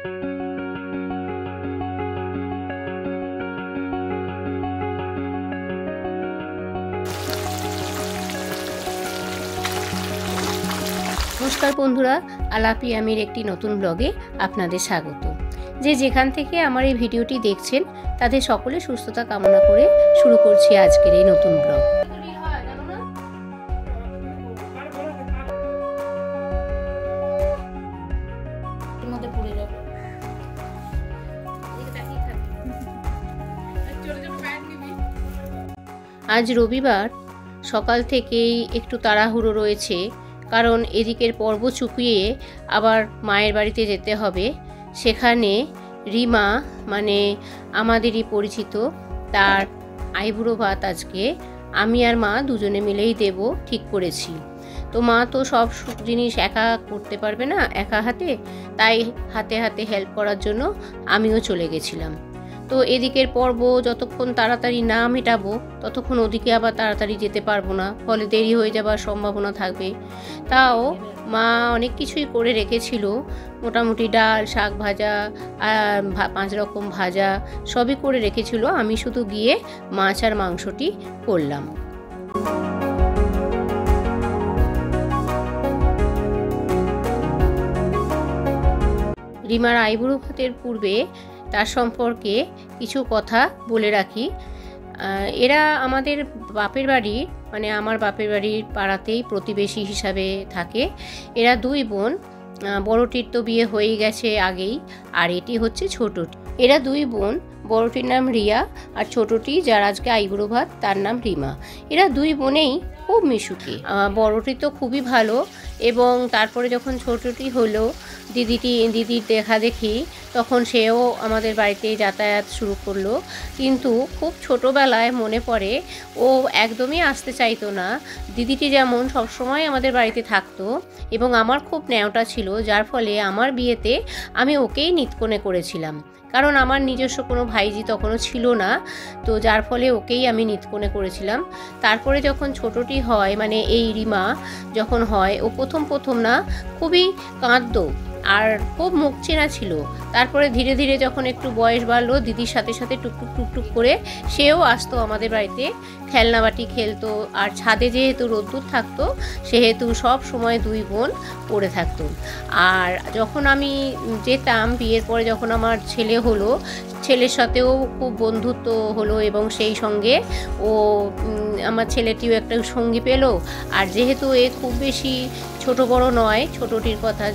নমস্কার বন্ধুরা, আলাপি আমির একটি নতুন ব্লগে আপনাদের স্বাগত। যে যেখান থেকে আমার এই ভিডিওটি দেখছেন তাদের সকলে সুস্থতা কামনা করে শুরু করছি আজকের এই নতুন ব্লগ। আজ রবিবার, সকাল থেকেই একটু তাড়াহুড়ো রয়েছে, কারণ এদিকের পর্ব চুকিয়ে আবার মায়ের বাড়িতে যেতে হবে। সেখানে রিমা, মানে আমাদেরই পরিচিত, তার আইবুড়ো ভাত আজকে আমি আর মা দুজনে মিলেই দেব ঠিক করেছি। তো মা তো সব জিনিস একা করতে পারবে না একা হাতে, তাই হাতে হাতে হেল্প করার জন্য আমিও চলে গেছিলাম। তো এদিকের পর্ব যতক্ষণ তাড়াতাড়ি না মেটাবো ততক্ষণ ওদিকে আবার তাড়াতাড়ি যেতে পারবো না, ফলে দেরি হয়ে যাবার সম্ভাবনা থাকবে। তাও মা অনেক কিছুই করে রেখেছিল, মোটামুটি ডাল, শাক ভাজা, 5 রকম ভাজা সবই করে রেখেছিল। আমি শুধু গিয়ে মাছ আর মাংসটি করলাম। রিমার আইবুড়ো ভাতের পূর্বে তার সম্পর্কে কিছু কথা বলে রাখি। এরা আমাদের বাপের বাড়ির, মানে আমার বাপের বাড়ির পাড়াতেই প্রতিবেশী হিসাবে থাকে। এরা 2 বোন, বড়টির তো বিয়ে হয়ে গেছে আগেই, আর এটি হচ্ছে ছোটটি। এরা 2 বোন, বড়টির নাম রিয়া আর ছোটটি যার আজকে আইবুড়ো ভাত তার নাম রিমা। এরা 2 বোনেই খুব মিশুকে। বড়টি তো খুবই ভালো, এবং তারপরে যখন ছোটটি হলো, দিদির দেখা দেখি, তখন সেও আমাদের বাড়িতে যাতায়াত শুরু করলো। কিন্তু খুব ছোটোবেলায় মনে পড়ে ও একদমই আসতে চাইতো না। দিদিটি যেমন সবসময় আমাদের বাড়িতে থাকতো এবং আমার খুব ন্যাওটা ছিল, যার ফলে আমার বিয়েতে আমি ওকেই নিতকোণে করেছিলাম, কারণ আমার নিজস্ব কোনো ভাইজি তখনও ছিল না। তো যার ফলে ওকেই আমি নিতকোণে করেছিলাম। তারপরে যখন ছোটটি হয়, মানে এই রিমা যখন হয়, ও প্রথম না খুবই কাঁদতো আর খুব মুখ চেনা ছিল। তারপরে ধীরে ধীরে যখন একটু বয়স বাড়লো, দিদির সাথে সাথে টুকটুক করে সেও আসতো আমাদের বাড়িতে, খেলনাবাটি খেলতো। আর ছাদে যেহেতু রোদ্দুর থাকতো, সেহেতু সব সময় 2 বোন পড়ে থাকতো। আর যখন আমি যেতাম বিয়ের পরে, যখন আমার ছেলে হলো, ছেলের সাথেও খুব বন্ধুত্ব হলো, এবং সেই সঙ্গে ও আমার ছেলেটিও একটা সঙ্গী পেল। আর যেহেতু এ খুব বেশি ছোট বড় নয়, ছোটটির কথা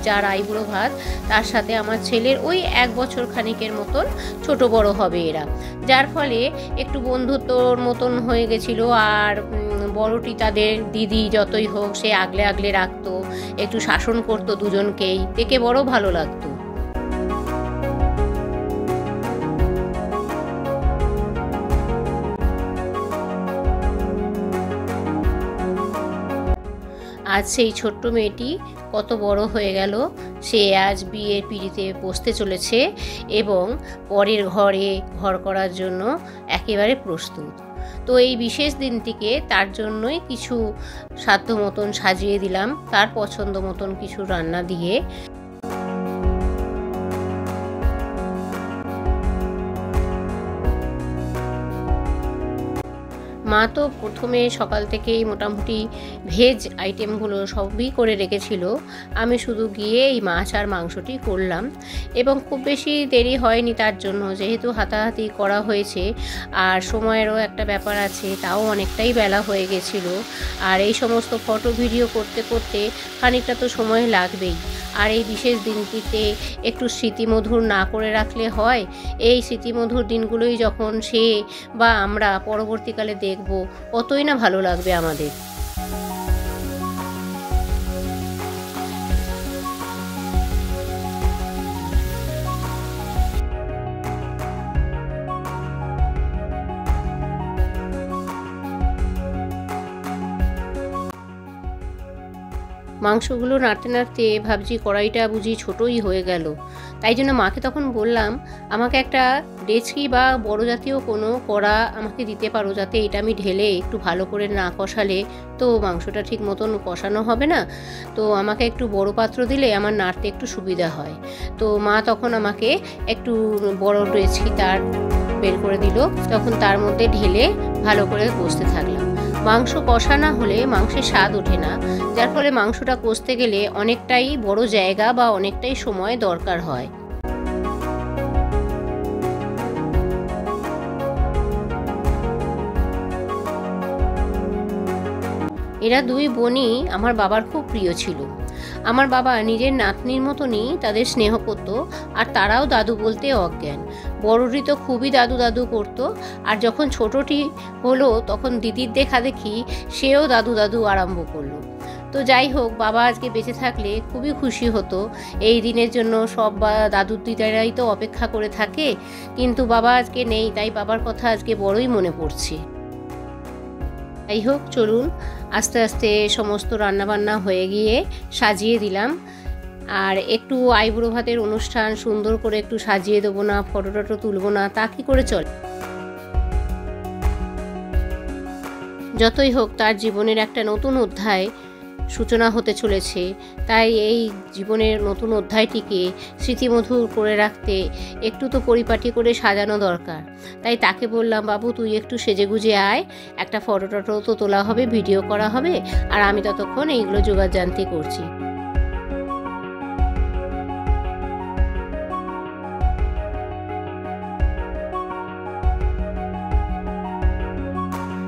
যার আইবুড়ো ভাত, তার সাথে আমার ছেলের ওই 1 বছর খানিকের মতন ছোট বড় হবে এরা, যার ফলে একটু বন্ধুত্বর মতন হয়ে গেছিলো। আর বড়টি তাদের দিদি যতই হোক সে আগলে রাখতো, একটু শাসন করতো দুজনকেই, দেখে বড় ভালো লাগতো। আজ সেই ছোট্ট মেয়েটি কত বড় হয়ে গেল, সে আজ বিয়ের পিঁড়িতে বসতে চলেছে এবং পরের ঘর করার জন্য একেবারে প্রস্তুত। তো এই বিশেষ দিনটিকে তার জন্যই কিছু সাধ্য মতন সাজিয়ে দিলাম, তার পছন্দ মতন কিছু রান্না দিয়ে। মা তো প্রথমে সকাল থেকেই মোটামুটি ভেজ আইটেমগুলো সবই করে রেখেছিল। আমি শুধু গিয়ে এই মাছ আর মাংসটি করলাম, এবং খুব বেশি দেরি হয়নি তার জন্য, যেহেতু হাতাহাতি করা হয়েছে আর সময়েরও একটা ব্যাপার আছে, তাও অনেকটাই বেলা হয়ে গেছিল। আর এই সমস্ত ফটো ভিডিও করতে করতে খানিকটা তো সময় লাগবেই। আর এই বিশেষ দিনটিতে একটু স্মৃতিমধুর না করে রাখলে হয়? এই স্মৃতিমধুর দিনগুলোই যখন সে বা আমরা পরবর্তীকালে দেখব, কতই না ভালো লাগবে আমাদের। মাংসগুলো নাড়তে নাড়তে ভাবছি কড়াইটা বুঝি ছোটই হয়ে গেল। তাই জন্য মাকে তখন বললাম আমাকে একটা ডেচকি বা বড় জাতীয় কোনো কড়া আমাকে দিতে পারো, যাতে এটা আমি ঢেলে একটু ভালো করে না কষালে তো মাংসটা ঠিক মতন কষানো হবে না। তো আমাকে একটু বড় পাত্র দিলে আমার নাড়তে একটু সুবিধা হয়। তো মা তখন আমাকে একটু বড় ডেচকি তার বের করে দিল, তখন তার মধ্যে ঢেলে ভালো করে কষতে থাকলাম। মাংস কষা না হলে মাংসের স্বাদ ওঠে না, যার ফলে মাংসটা কষতে গেলে অনেকটাই বড় জায়গা বা অনেকটাই সময় দরকার হয়। এরা দুই বোনই আমার বাবার খুব প্রিয় ছিল। আমার বাবা নিজের নাতনির মতনই তাদের স্নেহ করত, আর তারাও দাদু বলতে অজ্ঞান। বড়টি তো খুবই দাদু দাদু করতো, আর যখন ছোটটি হলো তখন দিদির দেখা দেখি সেও দাদু দাদু আরম্ভ করলো। তো যাই হোক, বাবা আজকে বেঁচে থাকলে খুবই খুশি হতো। এই দিনের জন্য সব দাদুর দিদারাই তো অপেক্ষা করে থাকে, কিন্তু বাবা আজকে নেই, তাই বাবার কথা আজকে বড়ই মনে পড়ছে। যাই হোক, চলুন আস্তে আস্তে সমস্ত রান্নাবান্না হয়ে গিয়ে সাজিয়ে দিলাম। আর একটু আইবুড়ো ভাতের অনুষ্ঠান সুন্দর করে একটু সাজিয়ে দেবো না, ফটো টটো তুলবো না, তা কি করে চলে? যতই হোক, তার জীবনের একটা নতুন অধ্যায় সূচনা হতে চলেছে, তাই এই জীবনের নতুন অধ্যায়টিকে স্মৃতিমধুর করে রাখতে একটু তো পরিপাটি করে সাজানো দরকার। তাই তাকে বললাম, বাবু তুই একটু সেজেগুজে আয়, একটা ফটো টটো তো তোলা হবে, ভিডিও করা হবে, আর আমি ততক্ষণ এইগুলো জোগাড়জান্তি করছি।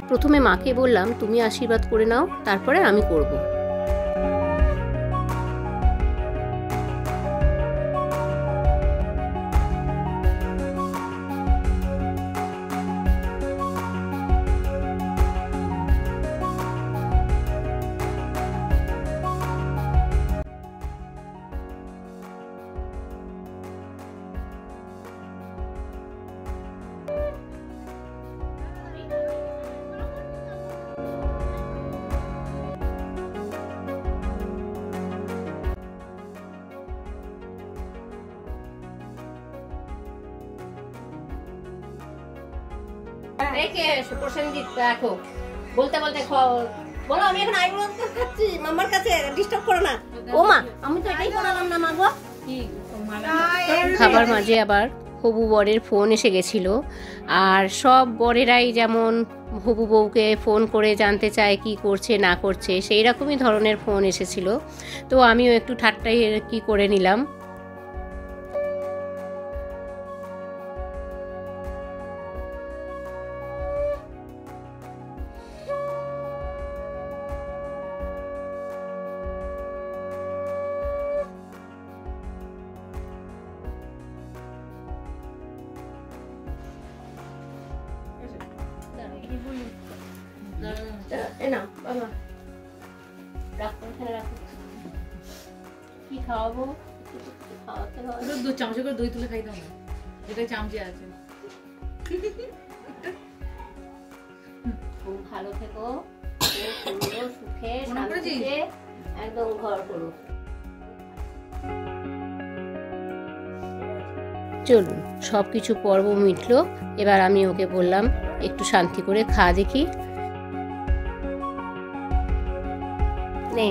প্রথমে মাকে বললাম তুমি আশীর্বাদ করে নাও, তারপরে আমি করব। দেখো বলতে বলতে বলো, আমি এখন আইবুড়ো খাচ্ছি, মামার কাছে ডিস্টার্ব করো না। ও মা, আমি তো এটাই করালাম না মা গো। খাবার মাঝে আবার হবু বরের ফোন এসে গেছিল, আর সব বরেরাই যেমন হবু বউকে ফোন করে জানতে চায় কি করছে না করছে, সেই রকমই ধরনের ফোন এসেছিল। তো আমিও একটু ঠাট্টাই কি করে নিলাম। কি খাওয়াবো? দু চামচ করে দই তুলে খাই দাও না, এটা চামচে আছে। খুব ভালো থেকো, সুখে শান্তিতে একদম ঘর করো। চলুন, সব কিছু পর্ব মিটলো, এবার আমি ওকে বললাম একটু শান্তি করে খা দেখি। নে,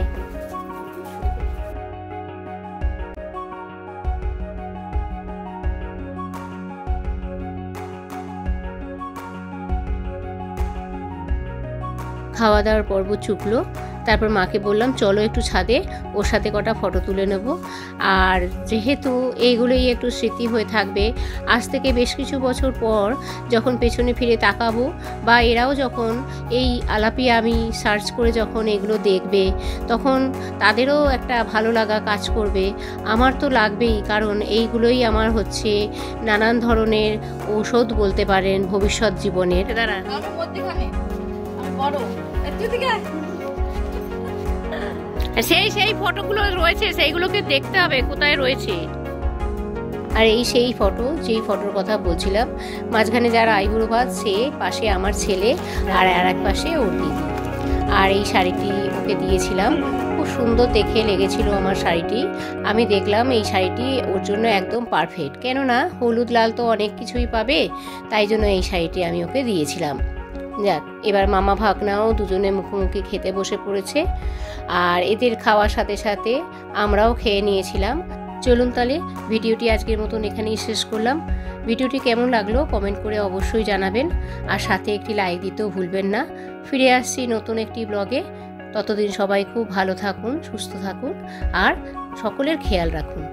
খাওয়া দাওয়ার পর্ব চুকলো। তারপর মাকে বললাম চলো একটু ছাদে, ওর সাথে কটা ফটো তুলে নেব। আর যেহেতু এইগুলোই একটু স্মৃতি হয়ে থাকবে, আজ থেকে বেশ কিছু বছর পর যখন পেছনে ফিরে তাকাবো, বা এরাও যখন এই আলাপি আমি সার্চ করে যখন এগুলো দেখবে, তখন তাদেরও একটা ভালো লাগা কাজ করবে। আমার তো লাগবেই, কারণ এইগুলোই আমার হচ্ছে নানান ধরনের ঔষধ বলতে পারেন ভবিষ্যৎ জীবনের। দাঁড়া, সেই ফটোগুলো রয়েছে, সেইগুলোকে দেখতে হবে কোথায় রয়েছে। আর এই সেই ফটো, যেই ফটোর কথা বলছিলাম, মাঝখানে যারা আইবুড়ো ভাত, সে পাশে আমার ছেলে, আর এক পাশে ওর দিদি। আর এই শাড়িটি ওকে দিয়েছিলাম, খুব খুব সুন্দর দেখে লেগেছিল আমার শাড়িটি। আমি দেখলাম এই শাড়িটি ওর জন্য একদম পারফেক্ট, কেননা হলুদ লাল তো অনেক কিছুই পাবে, তাই জন্য এই শাড়িটি আমি ওকে দিয়েছিলাম। যাক, এবার মামা ভাগনাও দুজনে মুখোমুখি খেতে বসে পড়েছে, আর এদের খাওয়ার সাথে সাথে আমরাও খেয়ে নিয়েছিলাম। চলুন তাহলে ভিডিওটি আজকের মতন এখানেই শেষ করলাম। ভিডিওটি কেমন লাগলো কমেন্ট করে অবশ্যই জানাবেন, আর সাথে একটি লাইক দিতেও ভুলবেন না। ফিরে আসছি নতুন একটি ব্লগে। ততদিন সবাই খুব ভালো থাকুন, সুস্থ থাকুন, আর সকলের খেয়াল রাখুন।